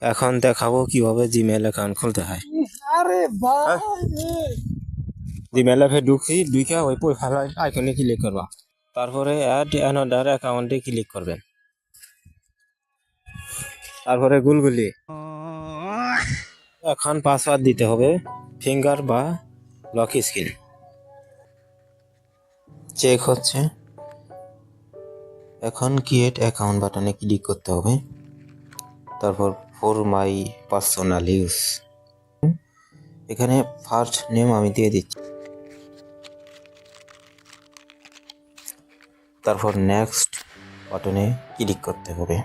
এখন দেখাবো কিভাবে জিমেল অ্যাকাউন্ট খুলতে হয়। আরে ভাই জিমেল অ্যাপে ঢুকে ওই প্রোফাইল আইকনে ক্লিক করবা, তারপরে অ্যাড অ্যানাদার অ্যাকাউন্টে ক্লিক করবেন, তারপরে গুলগুলি এখন পাসওয়ার্ড দিতে হবে, ফিঙ্গার বা লক স্ক্রিন চেক হচ্ছে। এখন ক্রিয়েট অ্যাকাউন্ট বাটনে ক্লিক করতে হবে, তারপর ফর মাই পার্সোনাল ইউজ এখানে ফার্স্ট নেম আমি দিয়ে দিচ্ছি, তারপর নেক্সট বাটনে ক্লিক করতে হবে।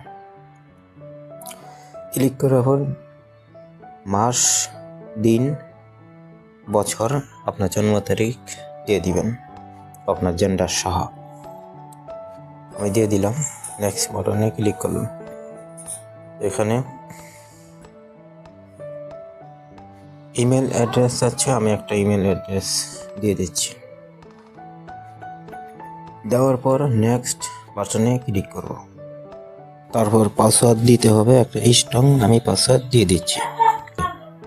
ক্লিক করার পর মাস, দিন, বছর, আপনার জন্ম তারিখ দিয়ে দিবেন, আপনার জেন্ডার সহ আমি দিয়ে দিলাম। নেক্সট বাটনে ক্লিক করলাম। এখানে ইমেল অ্যাড্রেস আছে, আমি একটা ইমেল অ্যাড্রেস দিয়ে দিচ্ছি। দেওয়ার পর নেক্সট বাটনে ক্লিক করব, তারপর পাসওয়ার্ড দিতে হবে একটা স্ট্রং, আমি পাসওয়ার্ড দিয়ে দিচ্ছি।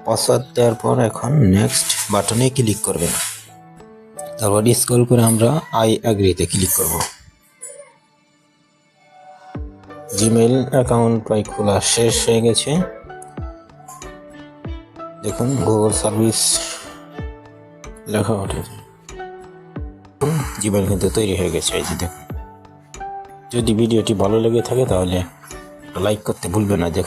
পাসওয়ার্ড দেওয়ার পর এখন নেক্সট বাটনে ক্লিক করবেন, তারপর স্ক্রল করে আমরা আই অ্যাগ্রিতে ক্লিক করব। জিমেল অ্যাকাউন্ট প্রায় খোলা শেষ হয়ে গেছে। দেখুন গুগল সার্ভিস লেখা ওঠে, জিমেল কিন্তু তৈরি হয়ে গেছে। এই যে দেখুন, যদি ভিডিওটি ভালো লেগে থাকে তাহলে লাইক করতে ভুলবেন না। দেখুন।